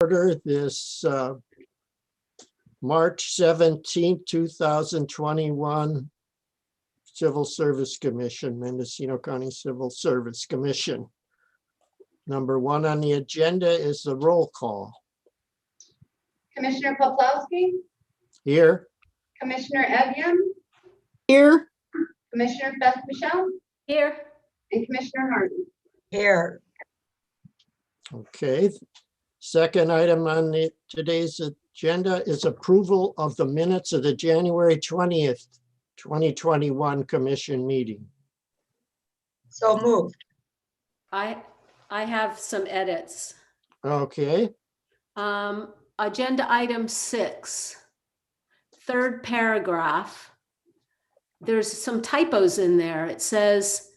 order this March 17th, 2021 Civil Service Commission, Mendocino County Civil Service Commission. Number one on the agenda is the roll call. Commissioner Poplawski, Here. Commissioner Evian, Here. Commissioner Beth Michelle, Here. and Commissioner Harden. Here. Okay. Second item on today's agenda is approval of the minutes of the January 20th, 2021 commission meeting. So moved. I have some edits. Okay, Agenda item 6, third paragraph. There's some typos in there. It says,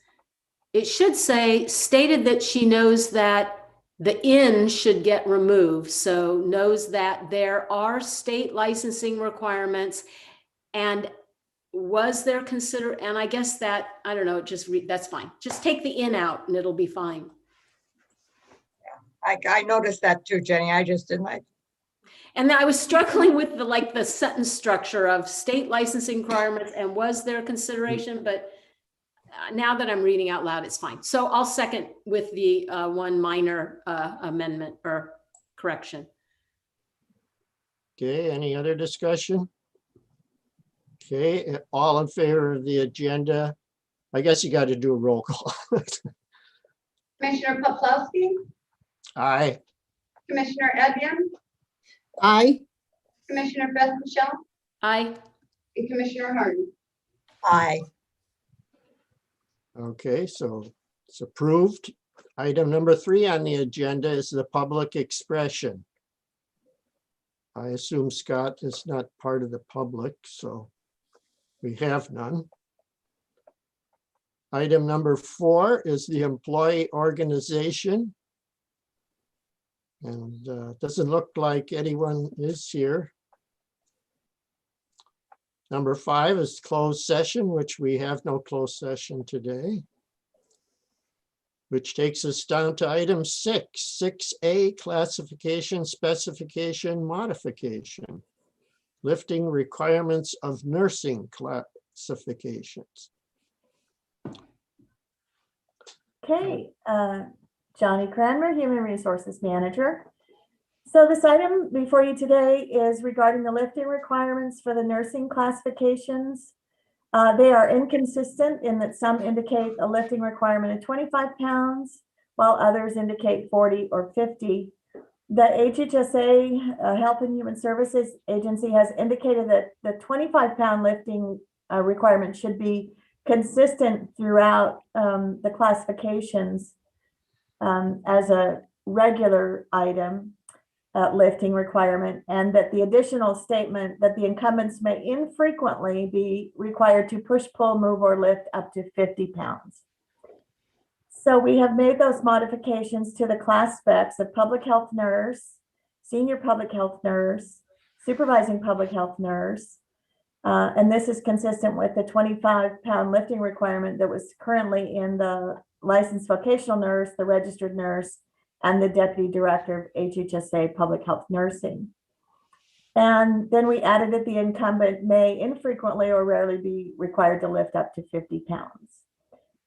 it should say stated that she knows that the "in" should get removed. So knows that there are state licensing requirements and was there and I guess that, I don't know, just read, that's fine. Just take the "in" out and it'll be fine. I noticed that too, Jenny. I just didn't like. And I was struggling with the sentence structure of state licensing requirements and was there consideration, but now that I'm reading out loud, it's fine. So I'll second with the one minor amendment or correction. okay, any other discussion? Okay, all in favor of the agenda? I guess you got to do a roll call. Commissioner Poplawski, Aye. Commissioner Evian, Aye. Commissioner Beth Michelle, Aye. and Commissioner Harden. Aye. Okay, so it's approved. Item number 3 on the agenda is the public expression. I assume Scott is not part of the public, so we have none. Item number 4 is the employee organization. And doesn't look like anyone is here. Number 5 is closed session, which we have no closed session today. Which takes us down to item 6, 6A, classification, specification, modification. Lifting requirements of nursing classifications. Okay, Johnny Cranmer, Human Resources Manager. So this item before you today is regarding the lifting requirements for the nursing classifications. They are inconsistent in that some indicate a lifting requirement of 25 pounds, while others indicate 40 or 50. The HHSA, Health and Human Services Agency, has indicated that the 25-pound lifting requirement should be consistent throughout the classifications as a regular item lifting requirement, and that the additional statement that the incumbents may infrequently be required to push, pull, move, or lift up to 50 pounds. So we have made those modifications to the class specs of public health nurse, senior public health nurse, supervising public health nurse, and this is consistent with the 25-pound lifting requirement that was currently in the licensed vocational nurse, the registered nurse, and the deputy director of HHSA Public Health Nursing. And then we added that the incumbent may infrequently or rarely be required to lift up to 50 pounds.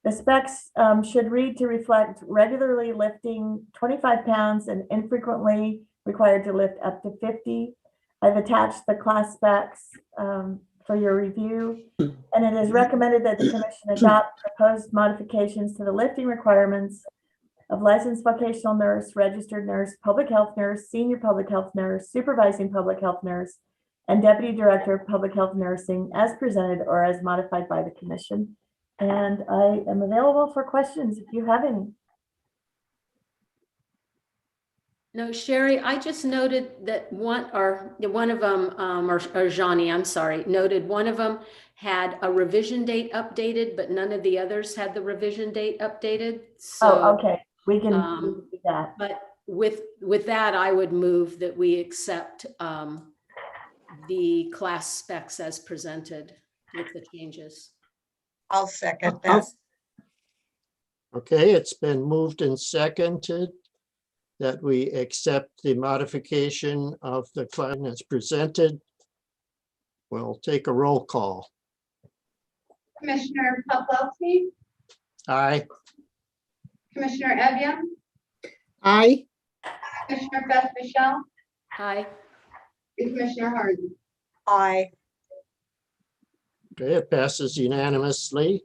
The specs should read to reflect regularly lifting 25 pounds and infrequently required to lift up to 50. I've attached the class specs for your review, and it is recommended that the commission adopt proposed modifications to the lifting requirements of licensed vocational nurse, registered nurse, public health nurse, senior public health nurse, supervising public health nurse, and deputy director of public health nursing as presented or as modified by the commission. And I am available for questions if you have any. No, Sherry, I just noted that one of them, or Johnny, I'm sorry, noted one of them had a revision date updated, but none of the others had the revision date updated. So, Oh, okay, we can do that. But with that, I would move that we accept the class specs as presented with the changes. I'll second that. Okay, it's been moved and seconded that we accept the modification of the client as presented. We'll take a roll call. Commissioner Poplawski, Aye. Commissioner Evian, Aye. Commissioner Beth Michelle, Aye. and Commissioner Harden. Aye. Okay, it passes unanimously.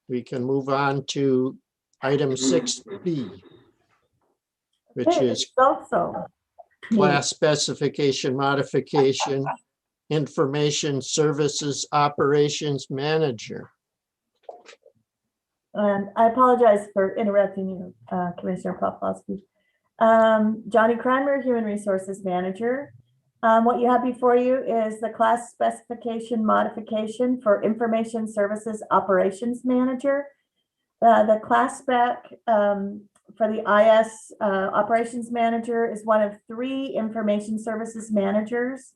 We can move on to item 6B, which Okay, is it's also me. class specification modification, information services operations manager. And I apologize for interrupting you, Commissioner Poplawski. Johnny Cranmer, Human Resources Manager. What you have before you is the class specification modification for Information Services Operations Manager. The class spec for the IS Operations Manager is one of 3 information services managers.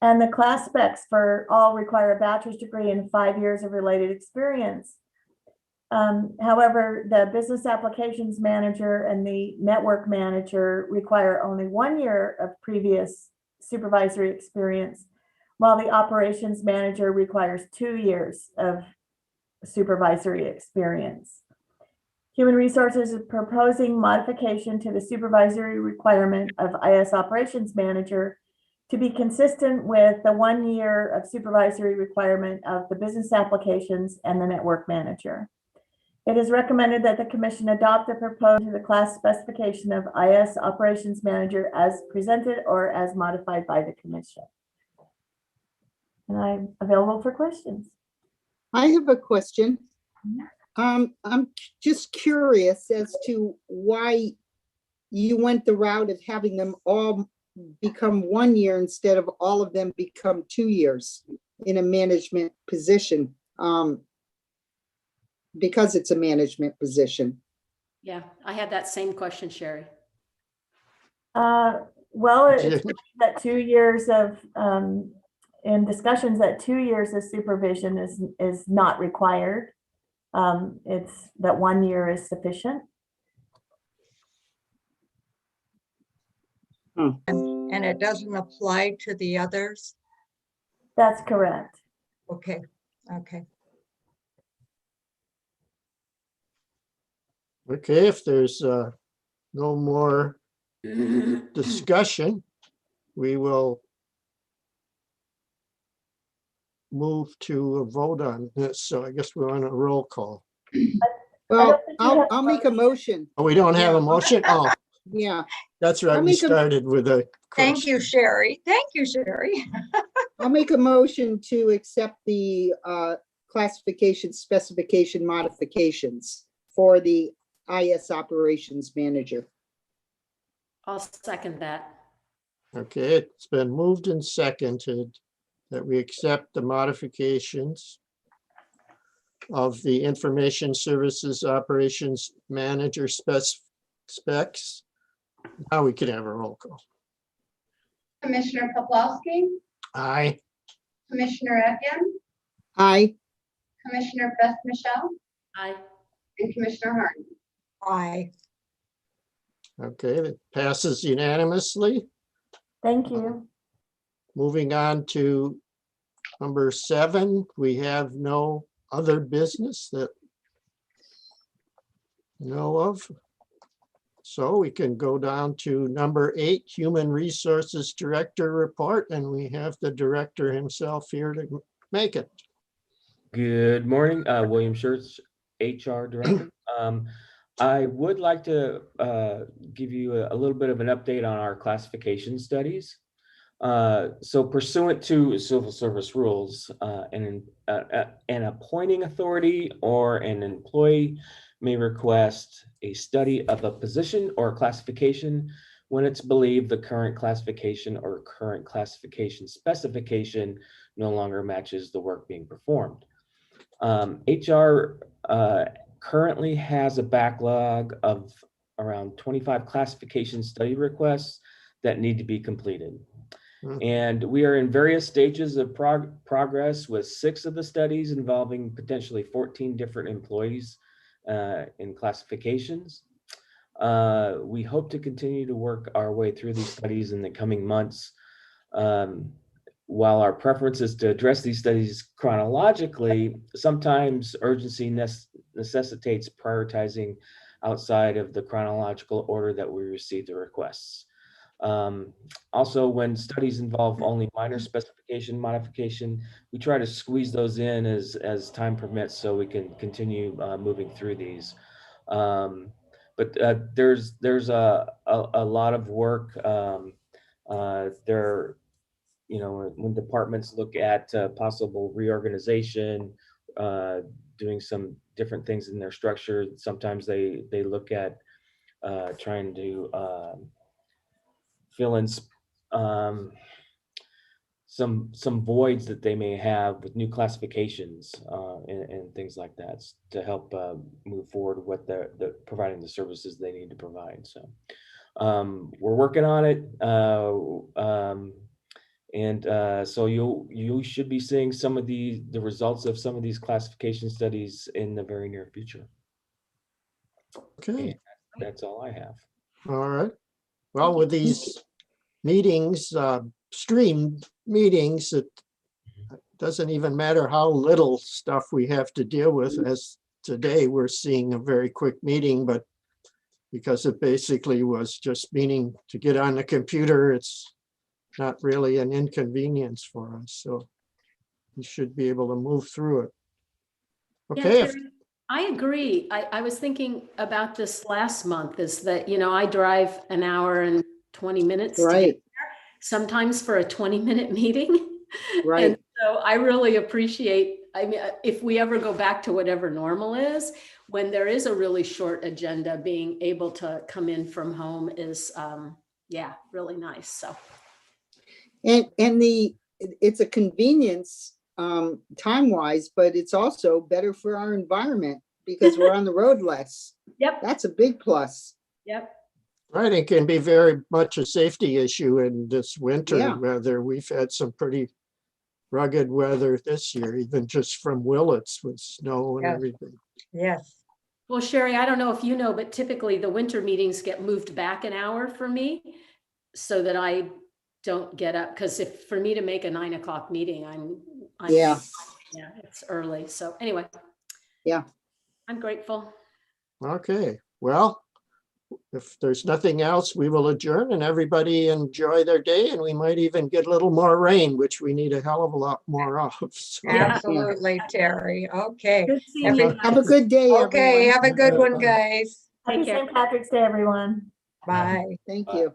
And the class specs for all require a bachelor's degree and 5 years of related experience. However, the business applications manager and the network manager require only 1 year of previous supervisory experience, while the operations manager requires 2 years of supervisory experience. Human Resources is proposing modification to the supervisory requirement of IS operations manager to be consistent with the 1 year of supervisory requirement of the business applications and the network manager. It is recommended that the commission adopt the proposed to the class specification of IS operations manager as presented or as modified by the commission. And I'm available for questions. I have a question. I'm just curious as to why you went the route of having them all become 1 year instead of all of them become 2 years in a management position. Because it's a management position. Yeah, I had that same question, Sherry. Well, it's that 2 years of, in discussions, that 2 years of supervision is not required. It's that 1 year is sufficient. And it doesn't apply to the others? That's correct. Okay, okay. Okay, if there's no more discussion, we will move to a vote on this. So I guess we're on a roll call. Well, think we have I'll make a motion. Oh, we don't have a motion? Oh, Yeah, that's right. I'll We make a- started with a Thank question. you, Sherry. Thank you, Sherry. I'll make a motion to accept the classification specification modifications for the IS operations manager. I'll second that. Okay, it's been moved and seconded that we accept the modifications of the Information Services Operations Manager specs. Now we can have a roll call. Commissioner Poplawski, Aye. Commissioner Evian, Aye. Commissioner Beth Michelle, Aye. and Commissioner Harden. Aye. Okay, that passes unanimously. Thank you. Moving on to number 7, we have no other business that I know of. So we can go down to number 8, Human Resources Director Report, and we have the director himself here to make it. Good morning, William Schertz, HR Director. I would like to give you a little bit of an update on our classification studies. So pursuant to civil service rules, an appointing authority or an employee may request a study of a position or classification when it's believed the current classification or current classification specification no longer matches the work being performed. HR currently has a backlog of around 25 classification study requests that need to be completed. And we are in various stages of progress with 6 of the studies involving potentially 14 different employees in classifications. We hope to continue to work our way through these studies in the coming months. While our preference is to address these studies chronologically, sometimes urgency necessitates prioritizing outside of the chronological order that we receive the requests. Also, when studies involve only minor specification modification, we try to squeeze those in as time permits so we can continue moving through these. But there's a lot of work. There, you know, when departments look at possible reorganization, doing some different things in their structure, sometimes they look at trying to fill in some voids that they may have with new classifications and things like that to help move forward with the providing the services they need to provide. So we're working on it, so you should be seeing some of the results of some of these classification studies in the very near future. Okay, And that's all I have. all right. Well, with these meetings, streamed meetings, it doesn't even matter how little stuff we have to deal with. As today, we're seeing a very quick meeting, but because it basically was just meaning to get on the computer, it's not really an inconvenience for us. So we should be able to move through it. Yeah, Okay, if- Terry, I agree. I was thinking about this last month is that, you know, I drive an hour and 20 minutes to get Right, there, sometimes for a 20-minute meeting. right. And so I really appreciate, I mean, if we ever go back to whatever normal is, when there is a really short agenda, being able to come in from home is, yeah, really nice. So. And it's a convenience, time-wise, but it's also better for our environment because we're on the road less. Yep. That's a big plus. Yep. right, it can be very much a safety issue in this winter Yeah. weather. We've had some pretty rugged weather this year, even just from Willits with snow and Yeah. everything. Yes. Well, Sherry, I don't know if you know, but typically the winter meetings get moved back an hour for me so that I don't get up. Because if for me to make a 9 o'clock meeting, I'm Yeah. yeah, it's early. So anyway. Yeah. I'm grateful. Okay, well, if there's nothing else, we will adjourn and everybody enjoy their day, and we might even get a little more rain, which we need a hell of a lot more of. So, Yeah. Absolutely, Terry. Okay. Good seeing you. Have a good day, Okay, everyone. have a good one, Bye. guys. Happy Take care. St. Patrick's Day, everyone. Bye. Thank you.